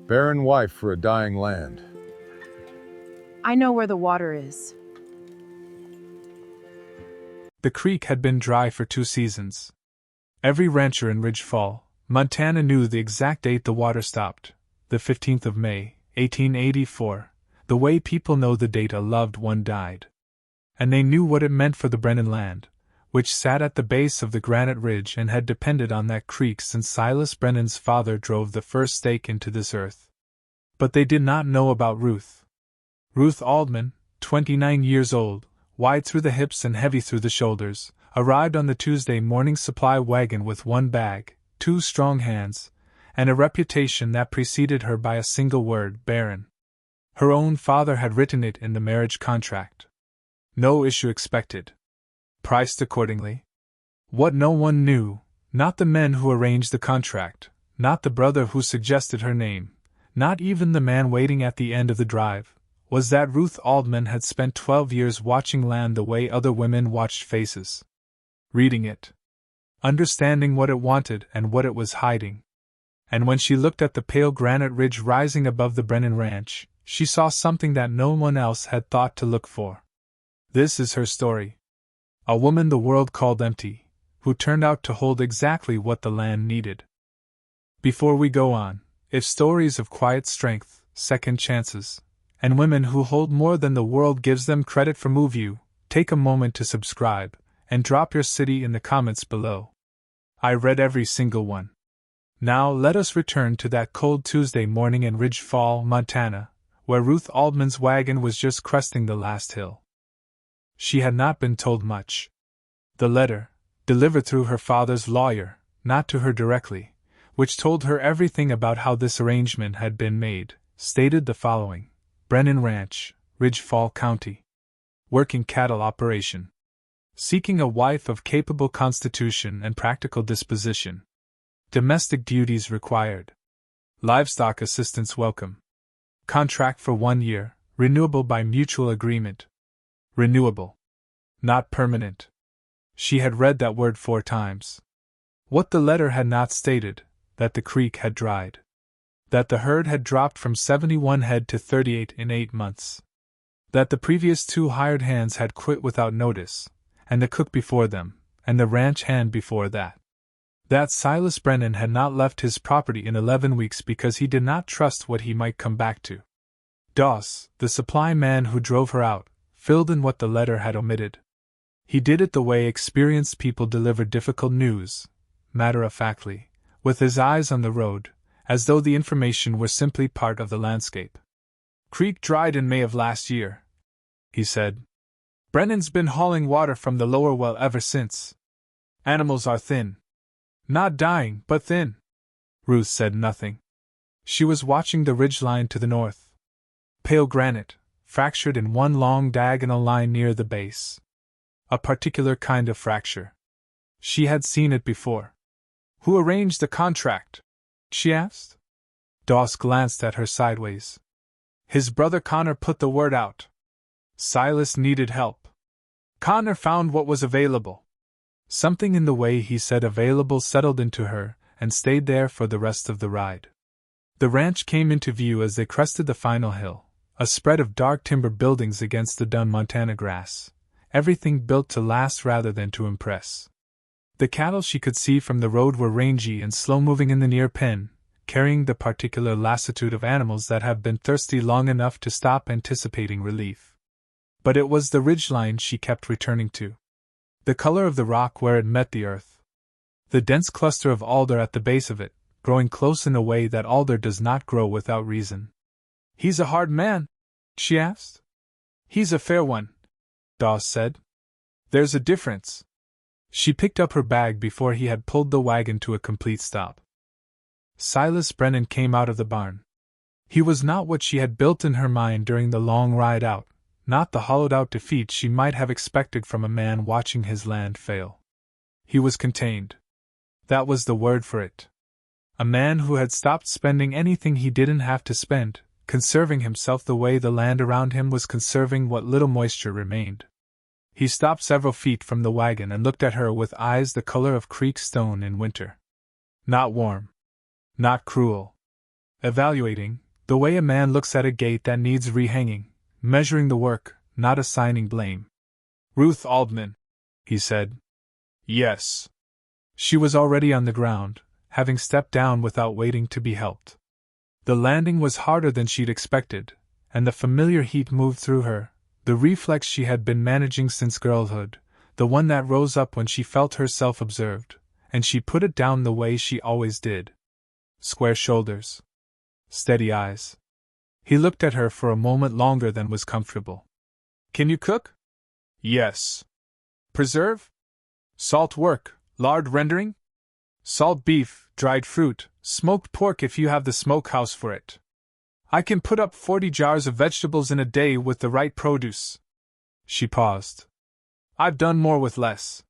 Barren wife for a dying land. I know where the water is. The creek had been dry for 2 seasons. Every rancher in Ridge Fall, Montana knew the exact date the water stopped, the 15th of May, 1884, the way people know the date a loved one died. And they knew what it meant for the Brennan land, which sat at the base of the granite ridge and had depended on that creek since Silas Brennan's father drove the first stake into this earth. But they did not know about Ruth. Ruth Aldman, 29 years old, wide through the hips and heavy through the shoulders, arrived on the Tuesday morning supply wagon with one bag, 2 strong hands, and a reputation that preceded her by a single word, Barren. Her own father had written it in the marriage contract. No issue expected. Priced accordingly. What no one knew, not the men who arranged the contract, not the brother who suggested her name, not even the man waiting at the end of the drive, was that Ruth Aldman had spent 12 years watching land the way other women watched faces. Reading it. Understanding what it wanted and what it was hiding. And when she looked at the pale granite ridge rising above the Brennan Ranch, she saw something that no one else had thought to look for. This is her story. A woman the world called empty, who turned out to hold exactly what the land needed. Before we go on, if stories of quiet strength, second chances, and women who hold more than the world gives them credit for move you, take a moment to subscribe, and drop your city in the comments below. I read every single one. Now let us return to that cold Tuesday morning in Ridge Fall, Montana, where Ruth Aldman's wagon was just cresting the last hill. She had not been told much. The letter, delivered through her father's lawyer, not to her directly, which told her everything about how this arrangement had been made, stated the following: Brennan Ranch, Ridge Fall County. Working cattle operation. Seeking a wife of capable constitution and practical disposition. Domestic duties required. Livestock assistance welcome. Contract for 1 year, renewable by mutual agreement. Renewable. Not permanent. She had read that word 4 times. What the letter had not stated, that the creek had dried. That the herd had dropped from 71 head to 38 in 8 months. That the previous 2 hired hands had quit without notice, and the cook before them, and the ranch hand before that. That Silas Brennan had not left his property in 11 weeks because he did not trust what he might come back to. Doss, the supply man who drove her out, filled in what the letter had omitted. He did it the way experienced people deliver difficult news, matter-of-factly, with his eyes on the road, as though the information were simply part of the landscape. Creek dried in May of last year, he said. Brennan's been hauling water from the lower well ever since. Animals are thin. Not dying, but thin. Ruth said nothing. She was watching the ridgeline to the north. Pale granite, fractured in one long diagonal line near the base. A particular kind of fracture. She had seen it before. Who arranged the contract? She asked. Doss glanced at her sideways. His brother Connor put the word out. Silas needed help. Connor found what was available. Something in the way he said available settled into her, and stayed there for the rest of the ride. The ranch came into view as they crested the final hill, a spread of dark timber buildings against the dun Montana grass, everything built to last rather than to impress. The cattle she could see from the road were rangy and slow-moving in the near pen, carrying the particular lassitude of animals that have been thirsty long enough to stop anticipating relief. But it was the ridgeline she kept returning to. The color of the rock where it met the earth. The dense cluster of alder at the base of it, growing close in a way that alder does not grow without reason. He's a hard man? She asked. He's a fair one, Doss said. There's a difference. She picked up her bag before he had pulled the wagon to a complete stop. Silas Brennan came out of the barn. He was not what she had built in her mind during the long ride out, not the hollowed-out defeat she might have expected from a man watching his land fail. He was contained. That was the word for it. A man who had stopped spending anything he didn't have to spend, conserving himself the way the land around him was conserving what little moisture remained. He stopped several feet from the wagon and looked at her with eyes the color of creek stone in winter. Not warm. Not cruel. Evaluating, the way a man looks at a gate that needs rehanging, measuring the work, not assigning blame. Ruth Aldman, he said. Yes. She was already on the ground, having stepped down without waiting to be helped. The landing was harder than she'd expected, and the familiar heat moved through her, the reflex she had been managing since girlhood, the one that rose up when she felt herself observed, and she put it down the way she always did. Square shoulders. Steady eyes. He looked at her for a moment longer than was comfortable. Can you cook? Yes. Preserve? Salt work, lard rendering? Salt beef, dried fruit, smoked pork if you have the smokehouse for it. I can put up 40 jars of vegetables in a day with the right produce. She paused. I've done more with less.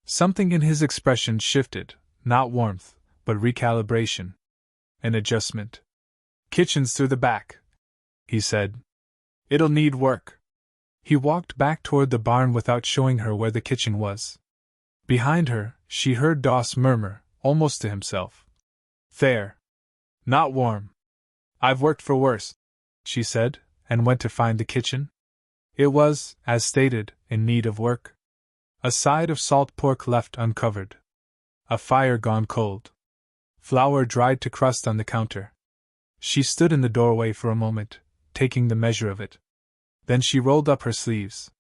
Something in his expression shifted, not warmth, but recalibration. An adjustment. Kitchen's through the back, he said. It'll need work. He walked back toward the barn without showing her where the kitchen was. Behind her, she heard Doss murmur, almost to himself. Fair. Not warm. I've worked for worse, she said, and went to find the kitchen. It was, as stated, in need of work. A side of salt pork left uncovered. A fire gone cold. Flour dried to crust on the counter. She stood in the doorway for a moment, taking the measure of it. Then she rolled up her sleeves.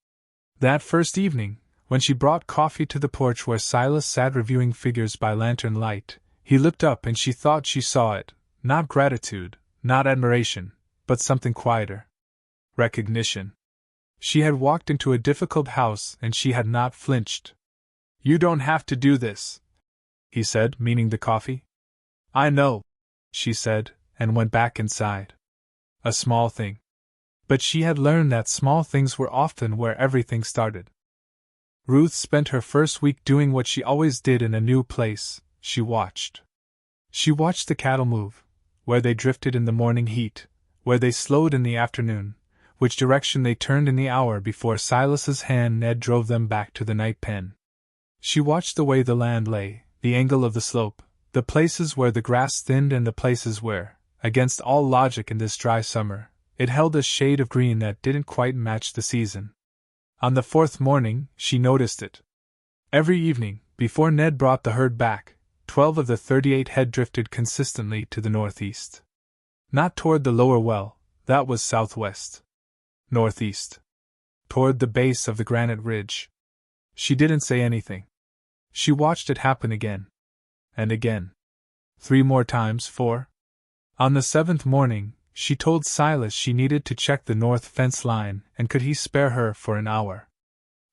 That first evening, when she brought coffee to the porch where Silas sat reviewing figures by lantern light, he looked up and she thought she saw it, not gratitude, not admiration, but something quieter. Recognition. She had walked into a difficult house and she had not flinched. You don't have to do this, he said, meaning the coffee. I know, she said, and went back inside. A small thing. But she had learned that small things were often where everything started. Ruth spent her first week doing what she always did in a new place. She watched. She watched the cattle move, where they drifted in the morning heat, where they slowed in the afternoon, which direction they turned in the hour before Silas's hand Ned drove them back to the night pen. She watched the way the land lay, the angle of the slope, the places where the grass thinned and the places where, against all logic in this dry summer, it held a shade of green that didn't quite match the season. On the fourth morning, she noticed it. Every evening, before Ned brought the herd back, 12 of the 38 head drifted consistently to the northeast. Not toward the lower well, that was southwest. Northeast. Toward the base of the granite ridge. She didn't say anything. She watched it happen again. And again. 3 more times, 4. On the 7th morning, she told Silas she needed to check the north fence line and could he spare her for an hour.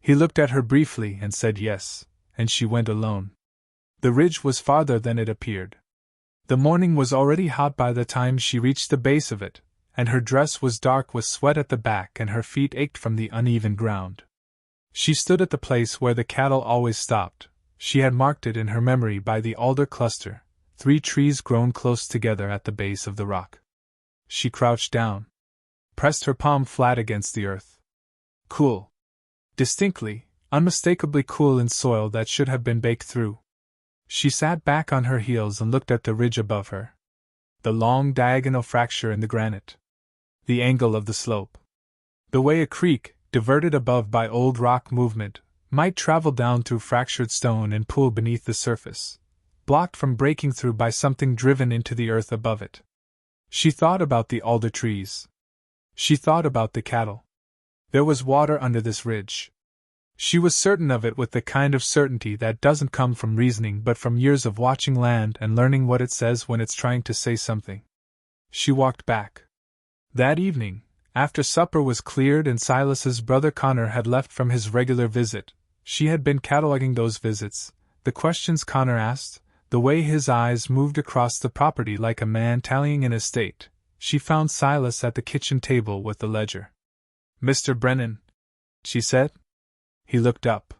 He looked at her briefly and said yes, and she went alone. The ridge was farther than it appeared. The morning was already hot by the time she reached the base of it, and her dress was dark with sweat at the back and her feet ached from the uneven ground. She stood at the place where the cattle always stopped. She had marked it in her memory by the alder cluster, 3 trees grown close together at the base of the rock. She crouched down, pressed her palm flat against the earth. Cool. Distinctly, unmistakably cool in soil that should have been baked through. She sat back on her heels and looked at the ridge above her. The long diagonal fracture in the granite. The angle of the slope. The way a creek, diverted above by old rock movement, might travel down through fractured stone and pool beneath the surface, blocked from breaking through by something driven into the earth above it. She thought about the alder trees. She thought about the cattle. There was water under this ridge. She was certain of it with the kind of certainty that doesn't come from reasoning but from years of watching land and learning what it says when it's trying to say something. She walked back. That evening, after supper was cleared and Silas's brother Connor had left from his regular visit, she had been cataloging those visits, the questions Connor asked, the way his eyes moved across the property like a man tallying an estate. She found Silas at the kitchen table with the ledger. Mr. Brennan, she said. He looked up.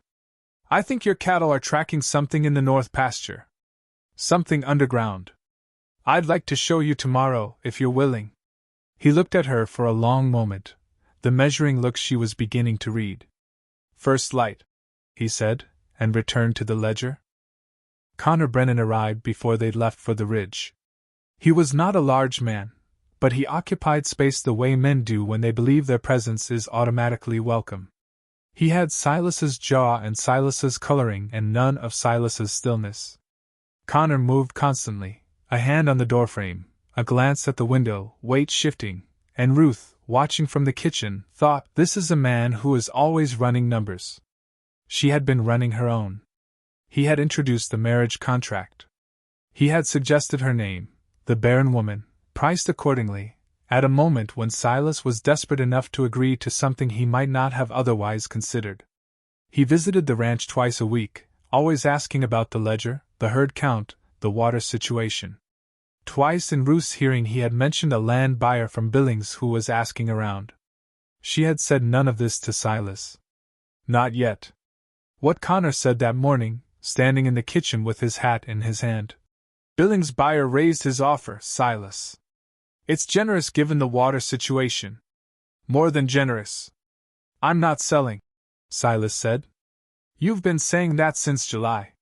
I think your cattle are tracking something in the north pasture. Something underground. I'd like to show you tomorrow, if you're willing. He looked at her for a long moment, the measuring look she was beginning to read. First light, he said, and returned to the ledger. Connor Brennan arrived before they'd left for the ridge. He was not a large man, but he occupied space the way men do when they believe their presence is automatically welcome. He had Silas's jaw and Silas's coloring and none of Silas's stillness. Connor moved constantly, a hand on the doorframe, a glance at the window, weight shifting, and Ruth, watching from the kitchen, thought, "This is a man who is always running numbers." She had been running her own. He had introduced the marriage contract. He had suggested her name, the Barren woman, priced accordingly, at a moment when Silas was desperate enough to agree to something he might not have otherwise considered. He visited the ranch twice a week, always asking about the ledger, the herd count, the water situation. Twice in Ruth's hearing he had mentioned a land buyer from Billings who was asking around. She had said none of this to Silas. Not yet. What Connor said that morning, standing in the kitchen with his hat in his hand. "Billings buyer raised his offer, Silas. It's generous given the water situation. More than generous. I'm not selling," Silas said. "You've been saying that since July."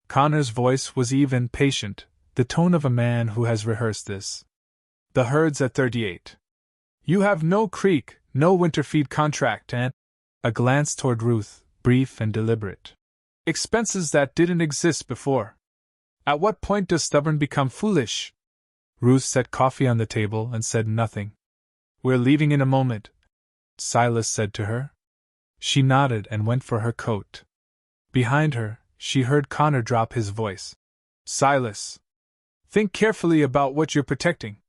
Connor's voice was even, patient, the tone of a man who has rehearsed this. "The herd's at 38. You have no creek, no winter feed contract, and—" a glance toward Ruth, brief and deliberate. "Expenses that didn't exist before. At what point does stubborn become foolish?" Ruth set coffee on the table and said nothing. "We're leaving in a moment," Silas said to her. She nodded and went for her coat. Behind her, she heard Connor drop his voice. "Silas! Think carefully about what you're protecting."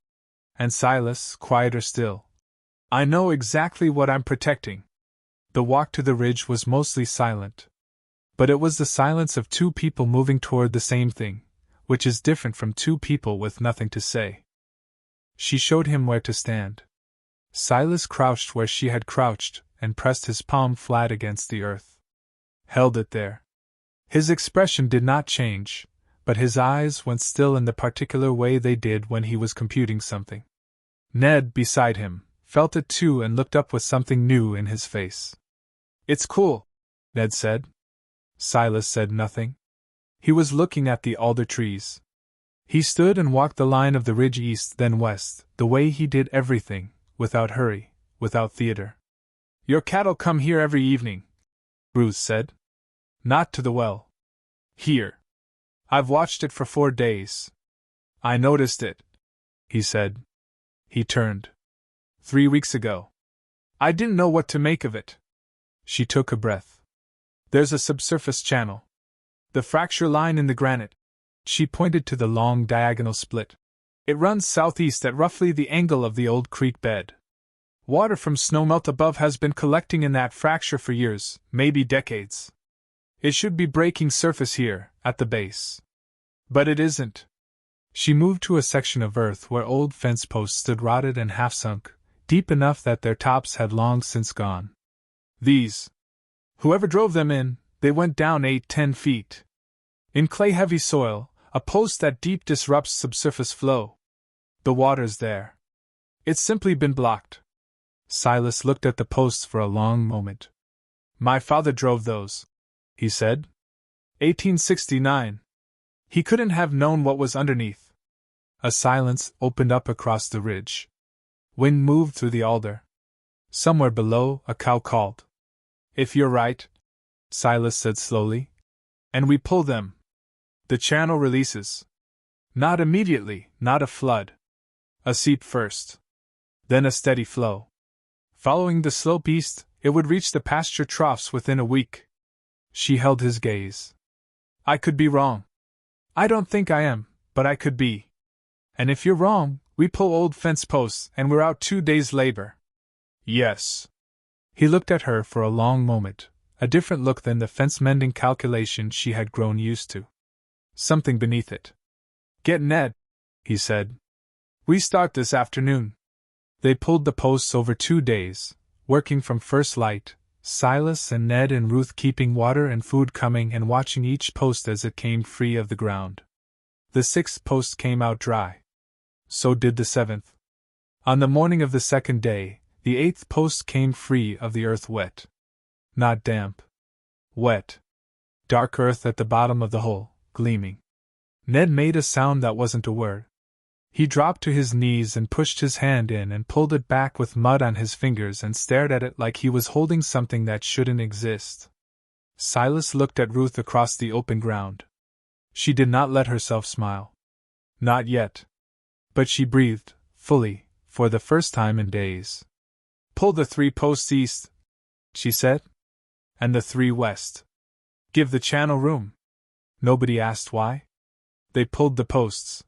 And Silas, quieter still. "I know exactly what I'm protecting." The walk to the ridge was mostly silent. But it was the silence of two people moving toward the same thing, which is different from two people with nothing to say. She showed him where to stand. Silas crouched where she had crouched and pressed his palm flat against the earth. Held it there. His expression did not change, but his eyes went still in the particular way they did when he was computing something. Ned, beside him, felt it too and looked up with something new in his face. "It's cool," Ned said. Silas said nothing. He was looking at the alder trees. He stood and walked the line of the ridge east then west, the way he did everything, without hurry, without theater. "Your cattle come here every evening," Ruth said. "Not to the well. Here. I've watched it for 4 days. I noticed it," he said. He turned. 3 weeks ago. I didn't know what to make of it." She took a breath. "There's a subsurface channel. The fracture line in the granite." She pointed to the long diagonal split. "It runs southeast at roughly the angle of the old creek bed. Water from snowmelt above has been collecting in that fracture for years, maybe decades. It should be breaking surface here, at the base. But it isn't." She moved to a section of earth where old fence posts stood rotted and half-sunk, deep enough that their tops had long since gone. "These. Whoever drove them in, they went down 8-10 feet. In clay-heavy soil, a post that deep disrupts subsurface flow. The water's there. It's simply been blocked." Silas looked at the posts for a long moment. "My father drove those," he said. 1869. He couldn't have known what was underneath." A silence opened up across the ridge. Wind moved through the alder. Somewhere below, a cow called. "If you're right," Silas said slowly, "and we pull them, the channel releases. Not immediately, not a flood. A seep first. Then a steady flow. Following the slope east, it would reach the pasture troughs within a week." She held his gaze. "I could be wrong. I don't think I am, but I could be. And if you're wrong, we pull old fence posts and we're out 2 days' labor." "Yes." He looked at her for a long moment, a different look than the fence-mending calculation she had grown used to. Something beneath it. "Get Ned," he said. "We start this afternoon." They pulled the posts over 2 days, working from first light, Silas and Ned and Ruth keeping water and food coming and watching each post as it came free of the ground. The 6th post came out dry. So did the 7th. On the morning of the 2nd day, the 8th post came free of the earth wet. Not damp. Wet. Dark earth at the bottom of the hole, gleaming. Ned made a sound that wasn't a word. He dropped to his knees and pushed his hand in and pulled it back with mud on his fingers and stared at it like he was holding something that shouldn't exist. Silas looked at Ruth across the open ground. She did not let herself smile. Not yet. But she breathed, fully, for the first time in days. "Pull the 3 posts east," she said. "And the 3 west. Give the channel room." Nobody asked why. They pulled the posts.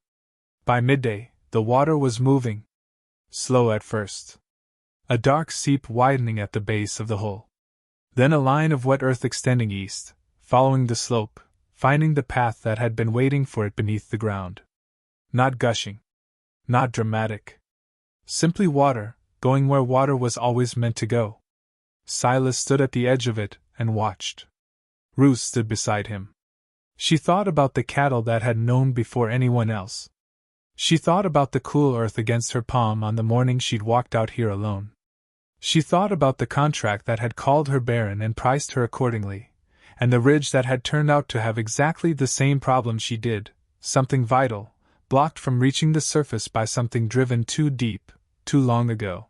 By midday, the water was moving. Slow at first. A dark seep widening at the base of the hole. Then a line of wet earth extending east, following the slope, finding the path that had been waiting for it beneath the ground. Not gushing. Not dramatic. Simply water, going where water was always meant to go. Silas stood at the edge of it and watched. Ruth stood beside him. She thought about the cattle that had known before anyone else. She thought about the cool earth against her palm on the morning she'd walked out here alone. She thought about the contract that had called her Barren and priced her accordingly, and the ridge that had turned out to have exactly the same problem she did, something vital, blocked from reaching the surface by something driven too deep, too long ago.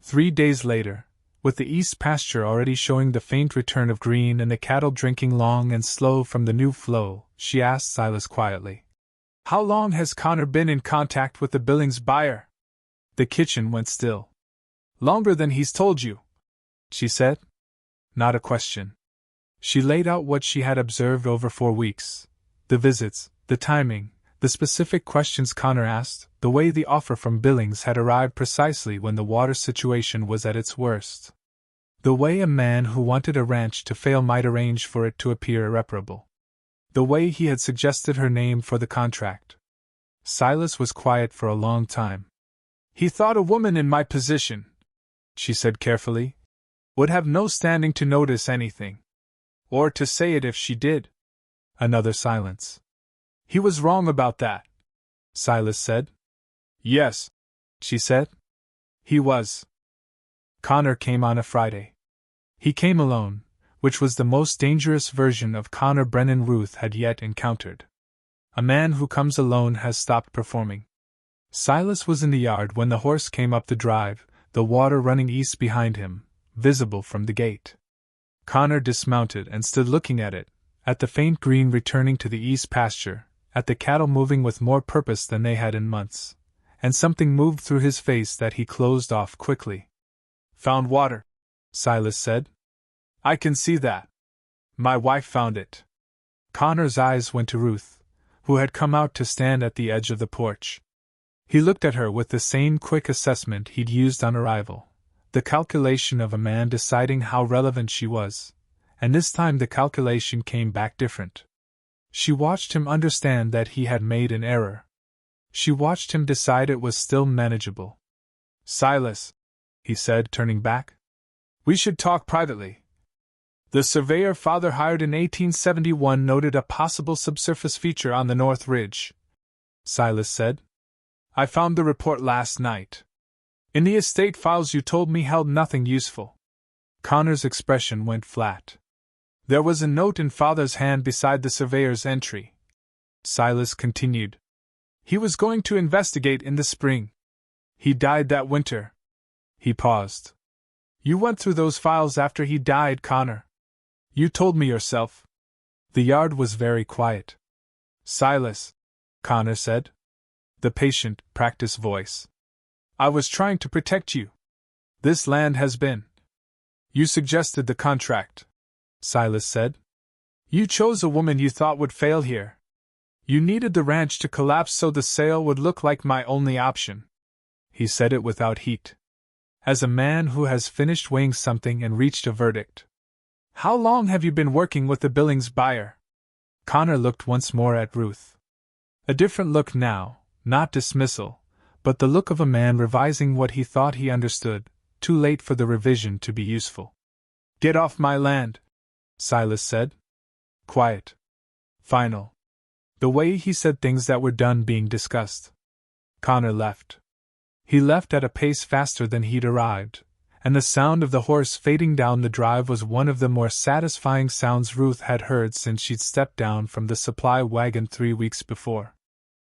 3 days later, with the east pasture already showing the faint return of green and the cattle drinking long and slow from the new flow, she asked Silas quietly, "How long has Connor been in contact with the Billings buyer?" The kitchen went still. "Longer than he's told you," she said. Not a question. She laid out what she had observed over 4 weeks. The visits, the timing, the specific questions Connor asked, the way the offer from Billings had arrived precisely when the water situation was at its worst. The way a man who wanted a ranch to fail might arrange for it to appear irreparable. The way he had suggested her name for the contract. Silas was quiet for a long time. "He thought a woman in my position," she said carefully, "would have no standing to notice anything. Or to say it if she did." Another silence. "He was wrong about that," Silas said. "Yes," she said. "He was." Connor came on a Friday. He came alone, which was the most dangerous version of Connor Brennan Ruth had yet encountered. A man who comes alone has stopped performing. Silas was in the yard when the horse came up the drive, the water running east behind him, visible from the gate. Connor dismounted and stood looking at it, at the faint green returning to the east pasture, at the cattle moving with more purpose than they had in months, and something moved through his face that he closed off quickly. "Found water," Silas said. "I can see that. My wife found it." Connor's eyes went to Ruth, who had come out to stand at the edge of the porch. He looked at her with the same quick assessment he'd used on arrival, the calculation of a man deciding how relevant she was, and this time the calculation came back different. She watched him understand that he had made an error. She watched him decide it was still manageable. "Silas," he said, turning back, "we should talk privately. The surveyor father hired in 1871 noted a possible subsurface feature on the North Ridge," Silas said. "I found the report last night. In the estate files you told me held nothing useful." Connor's expression went flat. "There was a note in father's hand beside the surveyor's entry," Silas continued. "He was going to investigate in the spring. He died that winter." He paused. "You went through those files after he died, Connor. You told me yourself." The yard was very quiet. "Silas," Connor said. The patient, practiced voice. "I was trying to protect you. This land has been." "You suggested the contract," Silas said. "You chose a woman you thought would fail here. You needed the ranch to collapse so the sale would look like my only option." He said it without heat, as a man who has finished weighing something and reached a verdict. "How long have you been working with the Billings buyer?" Connor looked once more at Ruth. A different look now, not dismissal, but the look of a man revising what he thought he understood, too late for the revision to be useful. "Get off my land," Silas said. Quiet. Final. The way he said things that were done being discussed. Connor left. He left at a pace faster than he'd arrived, and the sound of the horse fading down the drive was one of the more satisfying sounds Ruth had heard since she'd stepped down from the supply wagon 3 weeks before.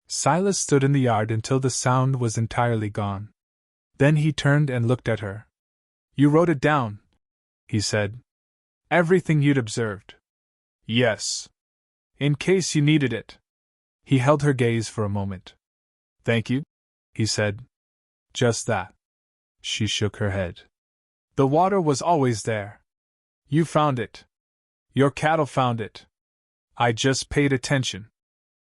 Silas stood in the yard until the sound was entirely gone. Then he turned and looked at her. "You wrote it down," he said. "Everything you'd observed." "Yes. In case you needed it." He held her gaze for a moment. "Thank you," he said. "Just that." She shook her head. "The water was always there. You found it. Your cattle found it. I just paid attention."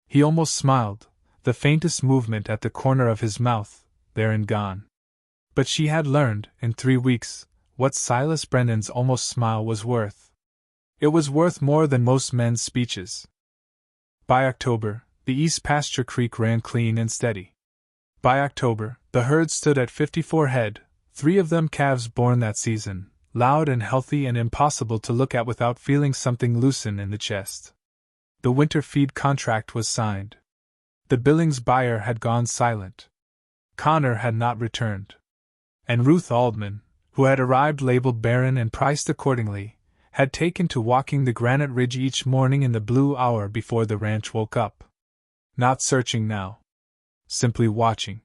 He almost smiled, the faintest movement at the corner of his mouth, there and gone. But she had learned, in 3 weeks, what Silas Brennan's almost smile was worth. It was worth more than most men's speeches. By October, the East Pasture Creek ran clean and steady. By October, the herd stood at 54 head, 3 of them calves born that season, loud and healthy and impossible to look at without feeling something loosen in the chest. The winter feed contract was signed. The Billings buyer had gone silent. Connor had not returned. And Ruth Aldman, who had arrived labeled Barren and priced accordingly, had taken to walking the granite ridge each morning in the blue hour before the ranch woke up. Not searching now. Simply watching.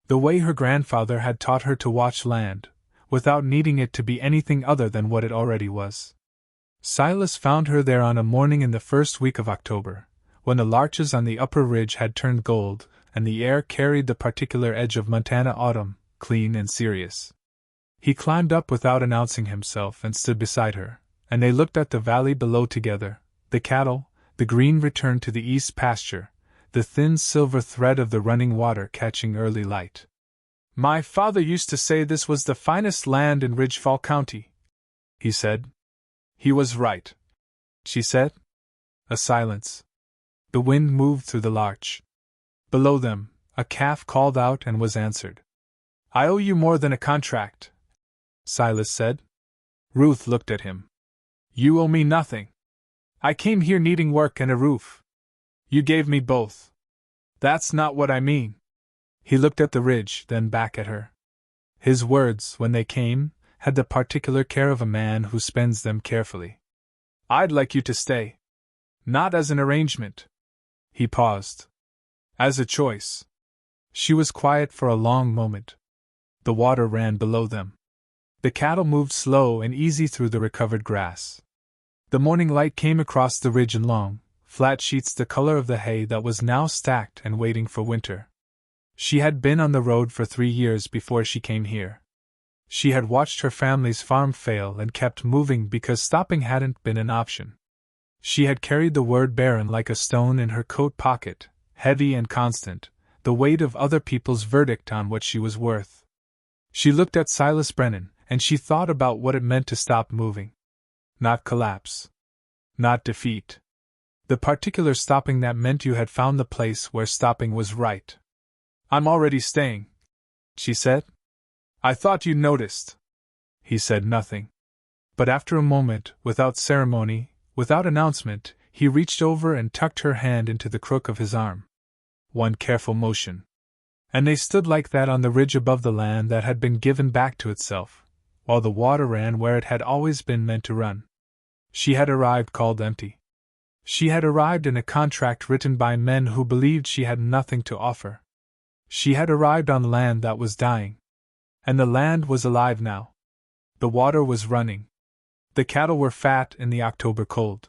The way her grandfather had taught her to watch land, without needing it to be anything other than what it already was. Silas found her there on a morning in the first week of October, when the larches on the upper ridge had turned gold, and the air carried the particular edge of Montana autumn, clean and serious. He climbed up without announcing himself and stood beside her, and they looked at the valley below together, the cattle, the green return to the east pasture, the thin silver thread of the running water catching early light. "My father used to say this was the finest land in Ridgefall County," he said. "He was right," she said. A silence. The wind moved through the larch. Below them, a calf called out and was answered. "I owe you more than a contract," Silas said. Ruth looked at him. "You owe me nothing. I came here needing work and a roof. You gave me both." "That's not what I mean." He looked at the ridge, then back at her. His words, when they came, had the particular care of a man who spends them carefully. "I'd like you to stay. Not as an arrangement." He paused. "As a choice." She was quiet for a long moment. The water ran below them. The cattle moved slow and easy through the recovered grass. The morning light came across the ridge in long, flat sheets the color of the hay that was now stacked and waiting for winter. She had been on the road for 3 years before she came here. She had watched her family's farm fail and kept moving because stopping hadn't been an option. She had carried the word Barren like a stone in her coat pocket, heavy and constant, the weight of other people's verdict on what she was worth. She looked at Silas Brennan, and she thought about what it meant to stop moving. Not collapse. Not defeat. The particular stopping that meant you had found the place where stopping was right. "I'm already staying," she said. "I thought you noticed." He said nothing. But after a moment, without ceremony, without announcement, he reached over and tucked her hand into the crook of his arm. One careful motion. And they stood like that on the ridge above the land that had been given back to itself, while the water ran where it had always been meant to run. She had arrived called empty. She had arrived in a contract written by men who believed she had nothing to offer. She had arrived on land that was dying. And the land was alive now. The water was running. The cattle were fat in the October cold.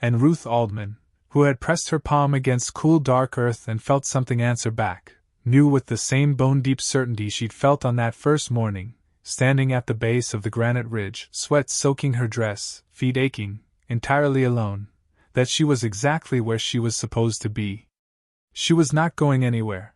And Ruth Aldman, who had pressed her palm against cool dark earth and felt something answer back, knew with the same bone-deep certainty she'd felt on that first morning, standing at the base of the granite ridge, sweat soaking her dress, feet aching, entirely alone, that she was exactly where she was supposed to be. She was not going anywhere.